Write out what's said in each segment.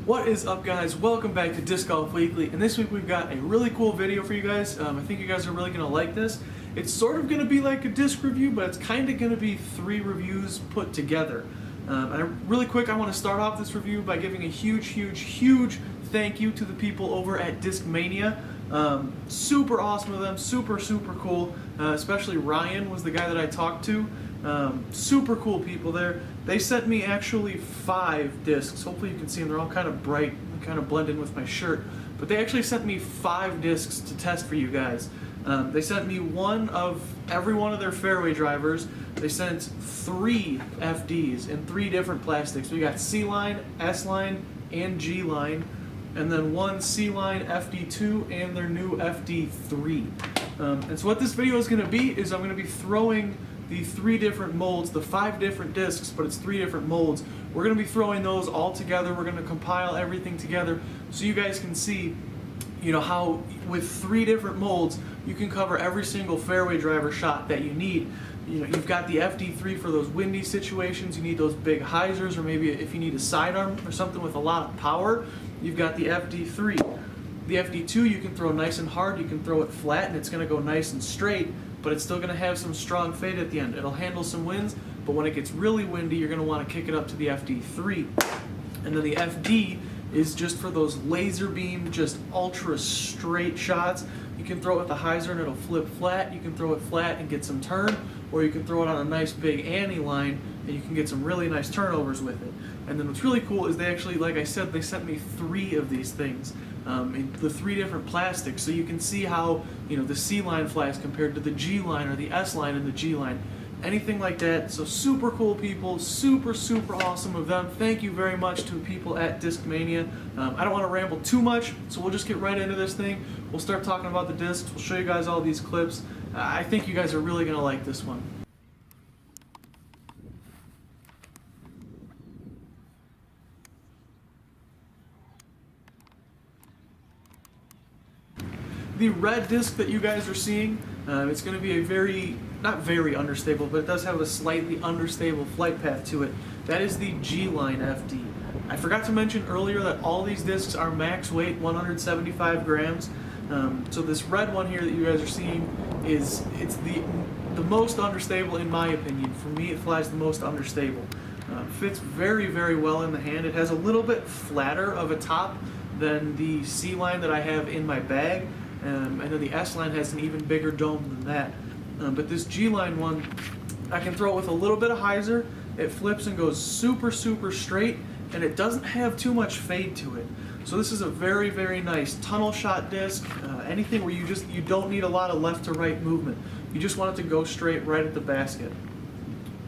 What is up, guys? Welcome back to Disc Golf Weekly, and this week we've got a really cool video for you guys. I think you guys are really going to like this. It's sort of going to be like a disc review, but it's kind of going to be 3 reviews put together. Really quick, I want to start off this review by giving a huge thank you to the people over at Discmania. Super awesome of them, super cool. Especially Ryan was the guy that I talked to. Super cool people there. They sent me actually 5 discs. Hopefully you can see them. They're all kind of bright and kind of blend in with my shirt. But they actually sent me 5 discs to test for you guys. They sent me one of every one of their fairway drivers. They sent 3 FDs in 3 different plastics. We got C-line, S-line, and G-line. And then 1 C-line FD2 and their new FD3. And so what this video is going to be is I'm going to be throwing the 3 different molds, the 5 different discs, but it's 3 different molds. We're going to be throwing those all together. We're going to compile everything together so you guys can see, how with 3 different molds you can cover every single fairway driver shot that you need. You've got the FD3 for those windy situations. You need those big hyzers, or maybe if you need a sidearm or something with a lot of power, you've got the FD3. The FD2 you can throw nice and hard, you can throw it flat and it's going to go nice and straight, but it's still going to have some strong fade at the end. It'll handle some winds, but when it gets really windy, you're going to want to kick it up to the FD3. And then the FD is just for those laser beam, just ultra straight shots. You can throw it with the hyzer and it'll flip flat. You can throw it flat and get some turn, or you can throw it on a nice big Annie line and you can get some really nice turnovers with it. And then what's really cool is they actually, like I said, they sent me 3 of these things in the 3 different plastics, so you can see how the C-line flies compared to the G-line or the S-line and the G-line, anything like that. So super cool people, super awesome of them. Thank you very much to people at Discmania. I don't want to ramble too much, so we'll just get right into this thing. We'll start talking about the discs. We'll show you guys all these clips. I think you guys are really going to like this one. The red disc that you guys are seeing, it's going to be a not very unstable, but it does have a slightly unstable flight path to it. That is the G-line FD. I forgot to mention earlier that all these discs are max weight 175 grams. So this red one here that you guys are seeing it's the most unstable in my opinion. For me, it flies the most unstable. Fits very well in the hand. It has a little bit flatter of a top than the C-line that I have in my bag. And then the S-line has an even bigger dome than that. But this G-line one, I can throw it with a little bit of hyzer. It flips and goes super straight, and it doesn't have too much fade to it. So this is a very nice tunnel shot disc. Anything where you don't need a lot of left to right movement. You just want it to go straight right at the basket.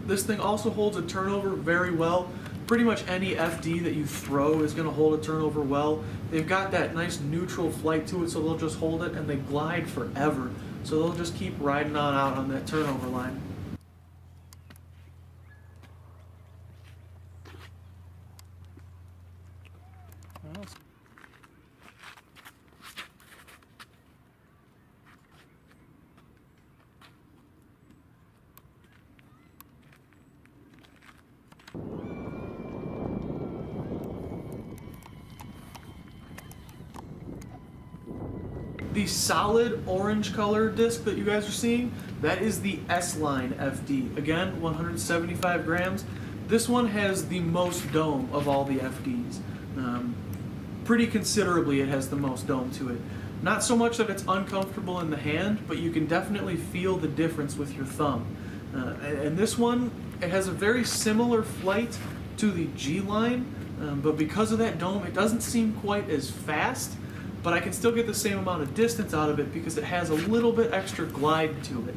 This thing also holds a turnover very well. Pretty much any FD that you throw is going to hold a turnover well. They've got that nice neutral flight to it, so they'll just hold it and they glide forever. So they'll just keep riding on out on that turnover line. The solid orange color disc that you guys are seeing, that is the S-line FD. Again, 175 grams. This one has the most dome of all the FDs. Pretty considerably it has the most dome to it. Not so much that it's uncomfortable in the hand, but you can definitely feel the difference with your thumb. And this one, it has a very similar flight to the G-line, but because of that dome, it doesn't seem quite as fast. But I can still get the same amount of distance out of it because it has a little bit extra glide to it.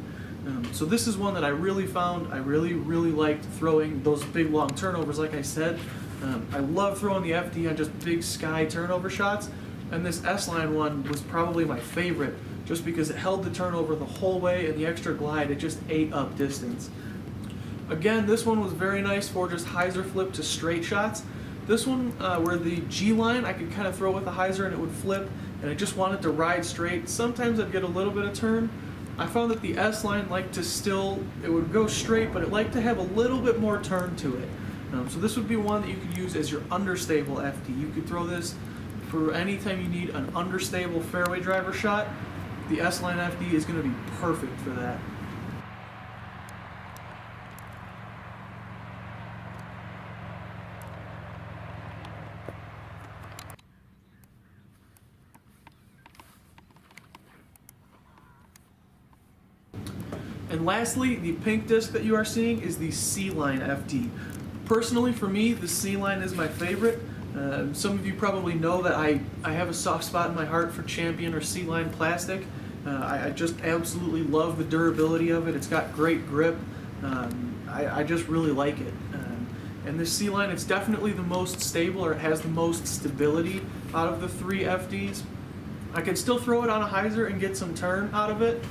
So this is one that I really found I really liked throwing those big long turnovers, like I said. I love throwing the FD on just big sky turnover shots, and this S-line one was probably my favorite just because it held the turnover the whole way, and the extra glide, it just ate up distance. Again, this one was very nice for just hyzer flip to straight shots. This one, where the G-line, I could kind of throw with a hyzer and it would flip, and I just wanted to ride straight. Sometimes I'd get a little bit of turn. I found that the S-line liked to it would go straight, but it liked to have a little bit more turn to it. So this would be one that you could use as your understable FD. You could throw this for any time you need an understable fairway driver shot. The S-Line FD is going to be perfect for that. And lastly, the pink disc that you are seeing is the C-Line FD. Personally, for me, the C-Line is my favorite. Some of you probably know that I have a soft spot in my heart for Champion or C-Line plastic. I just absolutely love the durability of it. It's got great grip. I just really like it. And this C-Line, it's definitely the most stable, or it has the most stability out of the 3 FDs. I can still throw it on a hyzer and get some turn out of it.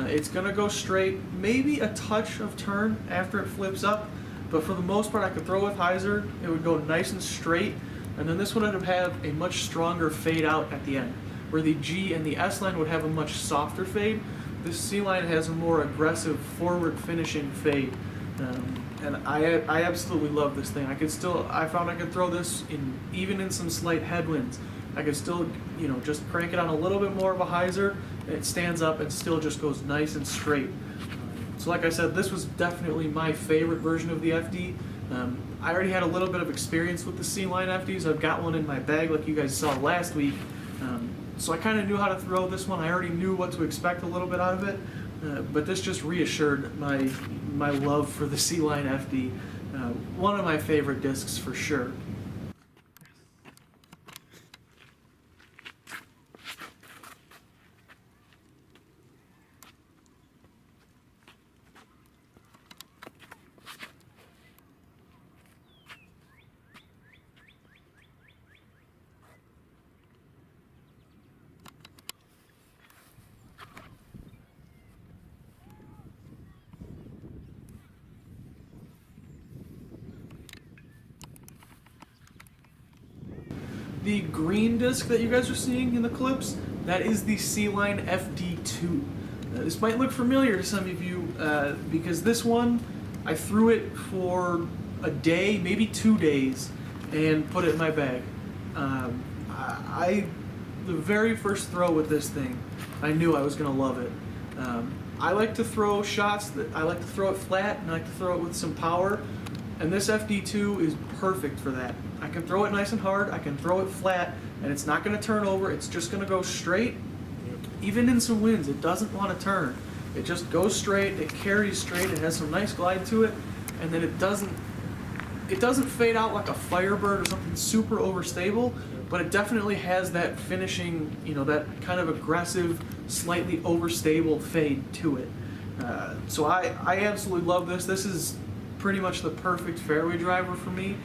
It's going to go straight, maybe a touch of turn after it flips up, but for the most part I could throw with hyzer, it would go nice and straight, and then this one would have a much stronger fade out at the end. Where the G and the S-Line would have a much softer fade, this C-Line has a more aggressive forward finishing fade. And I absolutely love this thing. I found I could throw this even in some slight headwinds. I could still, just crank it on a little bit more of a hyzer, and it stands up and still just goes nice and straight. So like I said, this was definitely my favorite version of the FD. I already had a little bit of experience with the C-Line FDs. I've got one in my bag like you guys saw last week. So I kind of knew how to throw this one. I already knew what to expect a little bit out of it. But this just reassured my love for the C-Line FD. One of my favorite discs for sure. The green disc that you guys are seeing in the clips, that is the C-Line FD2. This might look familiar to some of you because this one, I threw it for a day, maybe 2 days, and put it in my bag. The very first throw with this thing, I knew I was going to love it. I like to throw shots, I like to throw it flat, and I like to throw it with some power, and this FD2 is perfect for that. I can throw it nice and hard, I can throw it flat, and it's not going to turn over, it's just going to go straight. Even in some winds, it doesn't want to turn. It just goes straight, it carries straight, it has some nice glide to it, and then it doesn't fade out like a Firebird or something super overstable, but it definitely has that finishing, that kind of aggressive, slightly overstable fade to it. So I absolutely love this. This is pretty much the perfect fairway driver for me.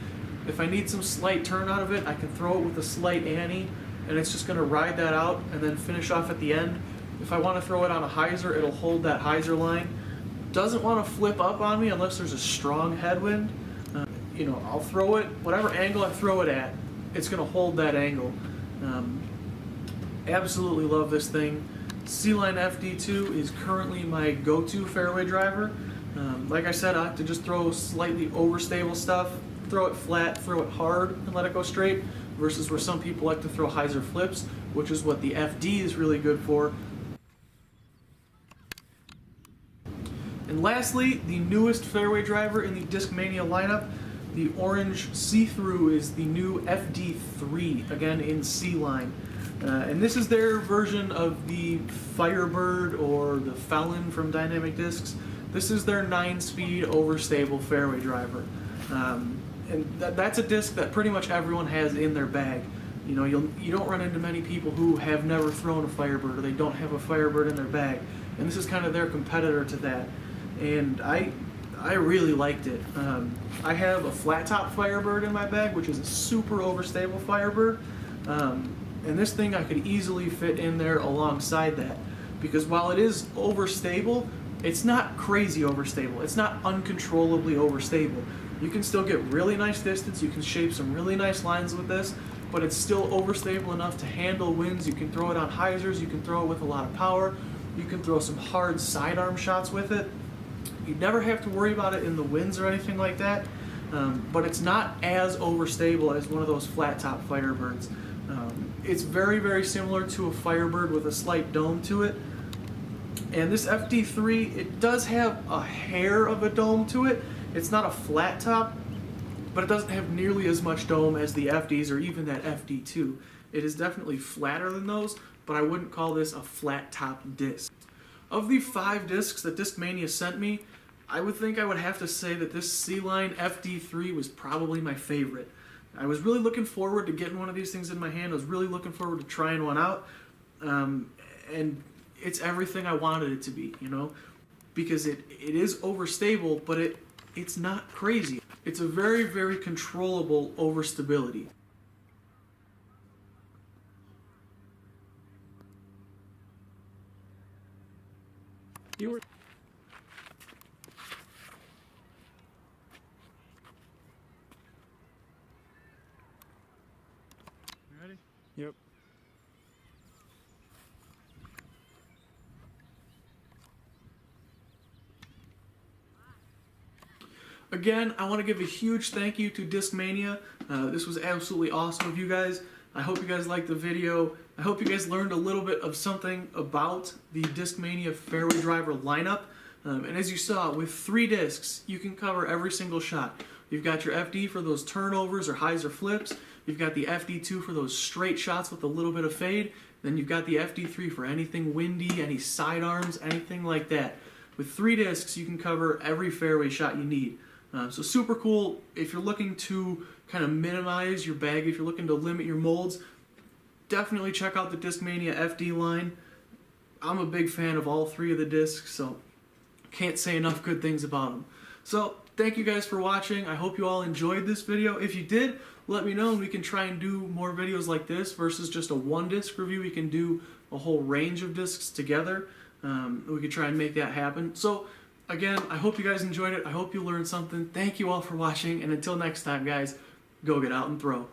If I need some slight turn out of it, I can throw it with a slight ante, and it's just going to ride that out and then finish off at the end. If I want to throw it on a hyzer, it'll hold that hyzer line. Doesn't want to flip up on me unless there's a strong headwind. I'll throw it, whatever angle I throw it at, it's going to hold that angle. Absolutely love this thing. C-Line FD2 is currently my go-to fairway driver. Like I said, I like to just throw slightly overstable stuff, throw it flat, throw it hard, and let it go straight, versus where some people like to throw hyzer flips, which is what the FD is really good for. And lastly, the newest fairway driver in the Discmania lineup, the orange see-through, is the new FD3, again in C-Line. And this is their version of the Firebird or the Felon from Dynamic Discs. This is their 9-speed overstable fairway driver. And that's a disc that pretty much everyone has in their bag. You don't run into many people who have never thrown a Firebird, or they don't have a Firebird in their bag. And this is kind of their competitor to that. And I really liked it. I have a flat top Firebird in my bag, which is a super overstable Firebird. And this thing I could easily fit in there alongside that. Because while it is overstable, it's not crazy overstable. It's not uncontrollably overstable. You can still get really nice distance, you can shape some really nice lines with this, but it's still overstable enough to handle winds. You can throw it on hyzers, you can throw it with a lot of power, you can throw some hard sidearm shots with it. You never have to worry about it in the winds or anything like that. but it's not as overstable as one of those flat top Firebirds. It's very, very similar to a Firebird with a slight dome to it. And this FD3, it does have a hair of a dome to it. It's not a flat top, but it doesn't have nearly as much dome as the FDs or even that FD2. It is definitely flatter than those, but I wouldn't call this a flat top disc. Of the 5 discs that Discmania sent me, I would think I would have to say that this C-Line FD3 was probably my favorite. I was really looking forward to getting one of these things in my hand. I was really looking forward to trying one out. And it's everything I wanted it to be, you know, because it is overstable, but it's not crazy. It's a very, very controllable overstability. You were ready? Yep. Again, I want to give a huge thank you to Discmania. This was absolutely awesome of you guys. I hope you guys liked the video. I hope you guys learned a little bit of something about the Discmania Fairway Driver lineup. And as you saw, with 3 discs, you can cover every single shot. You've got your FD for those turnovers or highs or flips. You've got the FD2 for those straight shots with a little bit of fade. Then you've got the FD3 for anything windy, any sidearms, anything like that. With 3 discs, you can cover every fairway shot you need. So super cool. If you're looking to kind of minimize your bag, if you're looking to limit your molds, definitely check out the Discmania FD line. I'm a big fan of all 3 of the discs, so can't say enough good things about them. So thank you guys for watching. I hope you all enjoyed this video. If you did, let me know and we can try and do more videos like this versus just a 1 disc review. We can do a whole range of discs together. We could try and make that happen. So again, I hope you guys enjoyed it. I hope you learned something. Thank you all for watching, and until next time, guys, go get out and throw.